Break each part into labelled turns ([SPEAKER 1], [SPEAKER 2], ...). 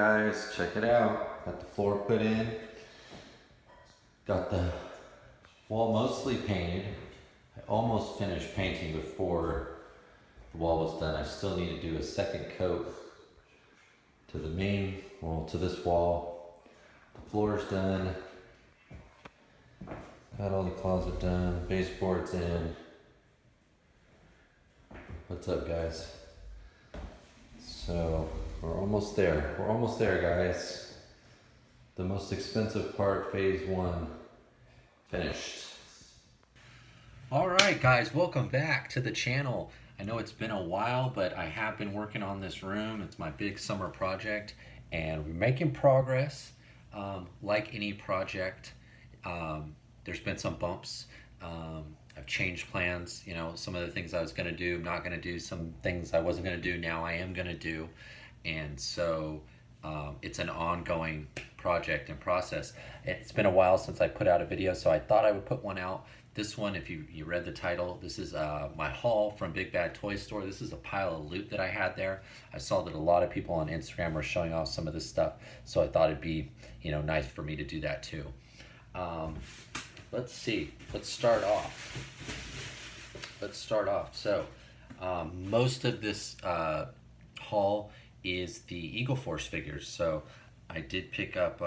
[SPEAKER 1] guys, check it out. Got the floor put in. Got the wall mostly painted. I almost finished painting before the wall was done. I still need to do a second coat to the main, well, to this wall. The floor's done. Got all the closet done. Baseboard's in. What's up, guys? So we're almost there. We're almost there, guys. The most expensive part, phase 1, finished.
[SPEAKER 2] All right, guys, welcome back to the channel. I know it's been a while, but I have been working on this room. It's my big summer project, and we're making progress. Like any project, there's been some bumps. I've changed plans. You know, some of the things I was going to do, I'm not going to do. Some things I wasn't going to do, now I am going to do. And so it's an ongoing project and process. It's been a while since I put out a video, so I thought I would put one out. This one, if you read the title, this is my haul from Big Bad Toy Store. This is a pile of loot that I had there. I saw that a lot of people on Instagram were showing off some of this stuff, so I thought it'd be, you know, nice for me to do that too. Let's see. Let's start off. So, most of this haul is the Eagle Force figures. So, I did pick up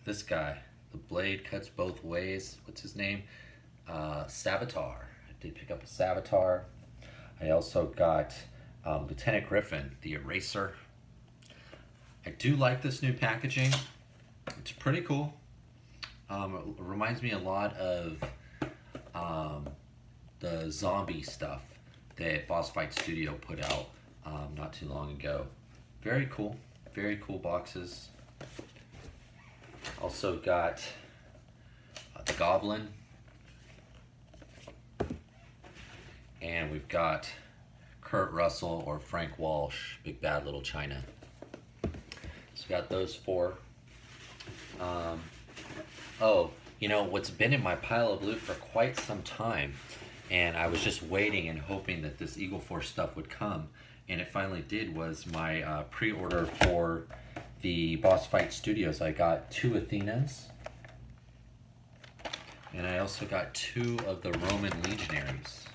[SPEAKER 2] this guy. The blade cuts both ways. What's his name? Savitar. I did pick up a Savitar. I also got Lieutenant Griffin, the Eraser. I do like this new packaging. It's pretty cool. It reminds me a lot of the zombie stuff that Boss Fight Studio put out not too long ago. Very cool boxes. Also got the Goblin. And we've got Kurt Russell or Frank Walsh, Big Bad Little China. So we got those 4. Oh, you know, what's been in my pile of loot for quite some time, and I was just waiting and hoping that this Eagle Force stuff would come, and it finally did, was my pre-order for the Boss Fight Studios. I got 2 Athenas, and I also got 2 of the Roman Legionaries.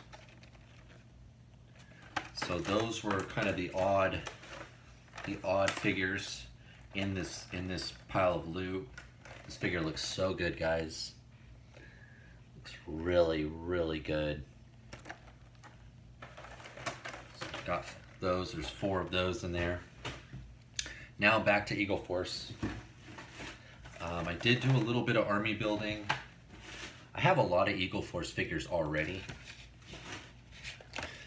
[SPEAKER 2] So those were kind of the odd figures in this pile of loot. This figure looks so good, guys. Looks really, really good. So got those. There's 4 of those in there. Now back to Eagle Force. I did do a little bit of army building. I have a lot of Eagle Force figures already.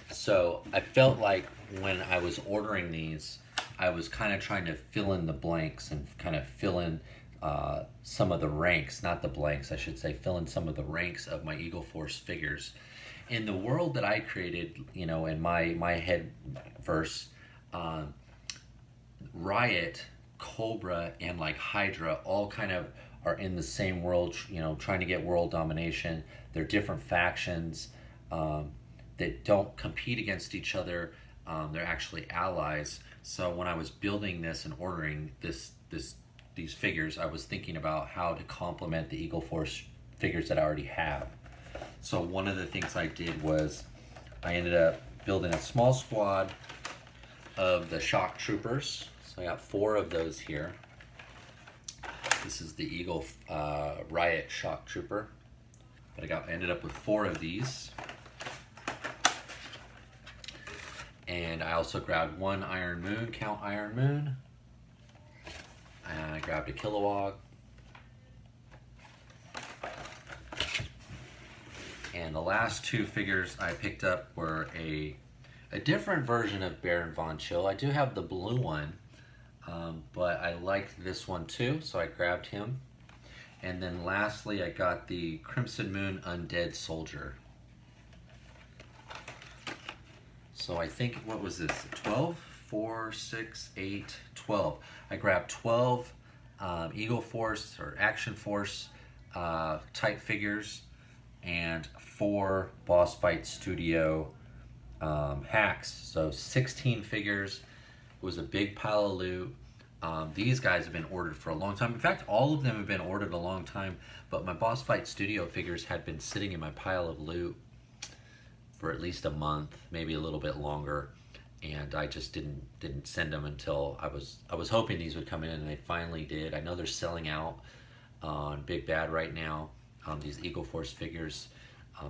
[SPEAKER 2] So I felt like when I was ordering these, I was kind of trying to fill in the blanks and kind of fill in some of the ranks, not the blanks, I should say, fill in some of the ranks of my Eagle Force figures. In the world that I created, you know, in my head verse, Riot, Cobra, and like Hydra all kind of are in the same world, you know, trying to get world domination. They're different factions that don't compete against each other. They're actually allies. So when I was building this and ordering these figures, I was thinking about how to complement the Eagle Force figures that I already have. So one of the things I did was I ended up building a small squad of the Shock Troopers. So I got 4 of those here. This is the Eagle Riot Shock Trooper. But I ended up with 4 of these. And I also grabbed 1 Iron Moon, Count Iron Moon. And I grabbed a Kilowog. And the last 2 figures I picked up were a different version of Baron Von Chill. I do have the blue one, but I liked this one too, so I grabbed him. And then lastly, I got the Crimson Moon Undead Soldier. So I think, what was this, 12? 4, 6, 8, 12. I grabbed 12 Eagle Force or Action Force type figures and 4 Boss Fight Studio hacks. So 16 figures. It was a big pile of loot. These guys have been ordered for a long time. In fact, all of them have been ordered a long time, but my Boss Fight Studio figures had been sitting in my pile of loot for at least a month, maybe a little bit longer, and I just didn't send them until I was hoping these would come in, and they finally did. I know they're selling out on Big Bad right now, these Eagle Force figures.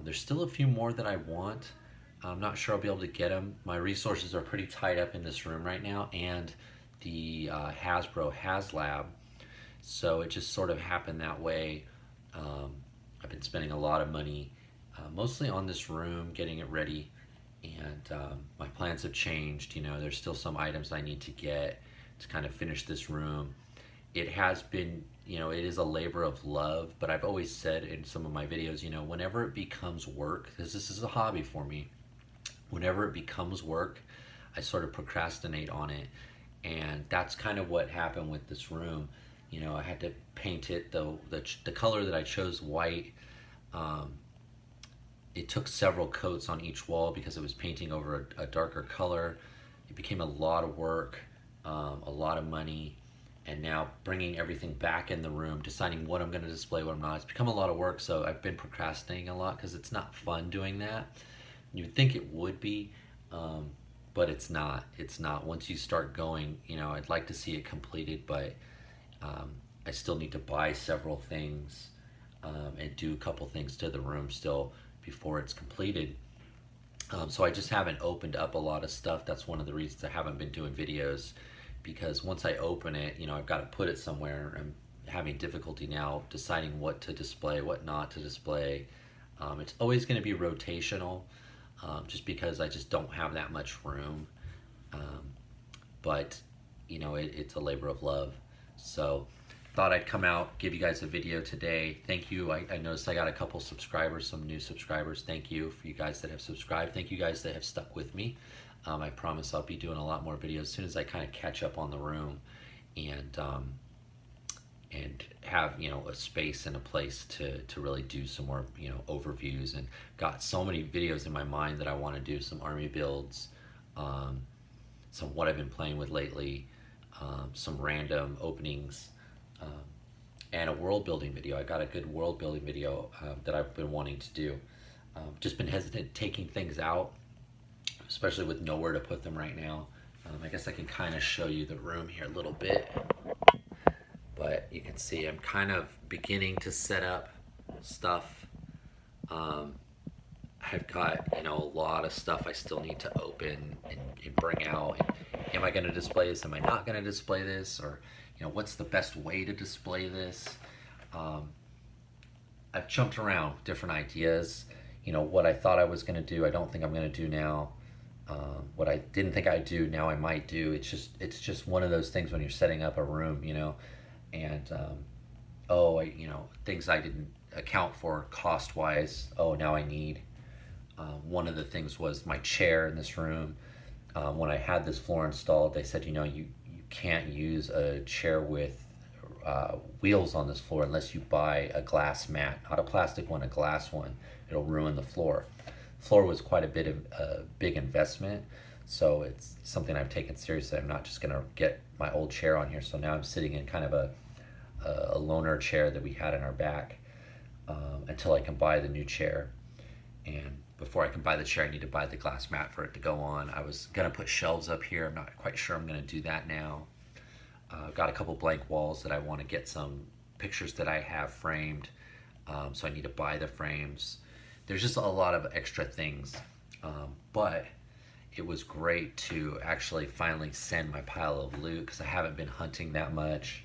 [SPEAKER 2] There's still a few more that I want. I'm not sure I'll be able to get them. My resources are pretty tied up in this room right now, and the Hasbro HasLab, so it just sort of happened that way. I've been spending a lot of money mostly on this room, getting it ready, and my plans have changed. You know, there's still some items I need to get to kind of finish this room. It has been, you know, it is a labor of love, but I've always said in some of my videos, you know, whenever it becomes work, because this is a hobby for me, whenever it becomes work, I sort of procrastinate on it. And that's kind of what happened with this room. You know, I had to paint it, the color that I chose, white. It took several coats on each wall because it was painting over a darker color. It became a lot of work, a lot of money, and now bringing everything back in the room, deciding what I'm going to display, what I'm not. It's become a lot of work, so I've been procrastinating a lot because it's not fun doing that. You'd think it would be, but it's not. It's not. Once you start going, you know, I'd like to see it completed, but I still need to buy several things and do a couple things to the room still before it's completed. So I just haven't opened up a lot of stuff. That's one of the reasons I haven't been doing videos, because once I open it, you know, I've got to put it somewhere. I'm having difficulty now deciding what to display, what not to display. It's always going to be rotational, just because I just don't have that much room. But, you know, it's a labor of love. So thought I'd come out, give you guys a video today. Thank you. I noticed I got a couple subscribers, some new subscribers. Thank you for you guys that have subscribed. Thank you guys that have stuck with me. I promise I'll be doing a lot more videos as soon as I kind of catch up on the room and have, you know, a space and a place to really do some more, you know, overviews. And got so many videos in my mind that I want to do, some army builds, some what I've been playing with lately, some random openings, and a world building video. I got a good world building video that I've been wanting to do. Just been hesitant taking things out, especially with nowhere to put them right now. I guess I can kind of show you the room here a little bit, but you can see I'm kind of beginning to set up stuff. I've got, you know, a lot of stuff I still need to open and bring out. And am I going to display this? Am I not going to display this? Or, you know, what's the best way to display this? I've jumped around different ideas. You know, what I thought I was going to do, I don't think I'm going to do now. What I didn't think I'd do, now I might do. It's just one of those things when you're setting up a room, you know, and you know, things I didn't account for cost-wise. Oh, now I need. One of the things was my chair in this room. When I had this floor installed, they said, you know, you can't use a chair with wheels on this floor unless you buy a glass mat, not a plastic one, a glass one. It'll ruin the floor. The floor was quite a bit of a big investment, so it's something I've taken seriously. I'm not just gonna get my old chair on here. So now I'm sitting in kind of a loaner chair that we had in our back until I can buy the new chair. And before I can buy the chair, I need to buy the glass mat for it to go on. I was gonna put shelves up here. I'm not quite sure I'm gonna do that now. I've got a couple blank walls that I want to get some pictures that I have framed, so I need to buy the frames. There's just a lot of extra things, but it was great to actually finally send my pile of loot, because I haven't been hunting that much.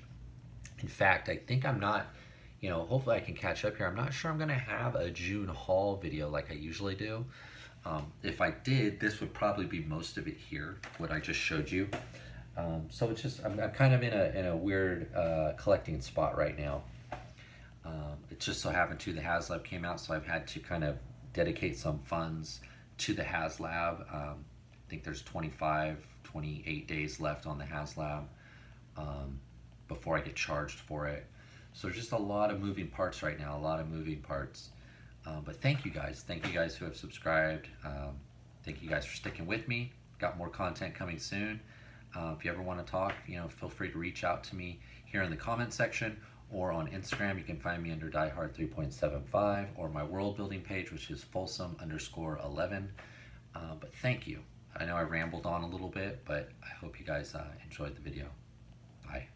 [SPEAKER 2] In fact, I think I'm not, you know, hopefully I can catch up here. I'm not sure I'm gonna have a June haul video like I usually do. If I did, this would probably be most of it here, what I just showed you. So it's just, I'm kind of in a weird collecting spot right now. It just so happened to the HasLab came out, so I've had to kind of dedicate some funds to the HasLab. I think there's 28 days left on the HasLab before I get charged for it. So there's just a lot of moving parts right now, a lot of moving parts. But thank you guys who have subscribed. Thank you guys for sticking with me. Got more content coming soon. If you ever want to talk, feel free to reach out to me here in the comment section or on Instagram. You can find me under diehard 3.75 or my world building page, which is folsom_11. But thank you. I know I rambled on a little bit, but I hope you guys enjoyed the video. Bye.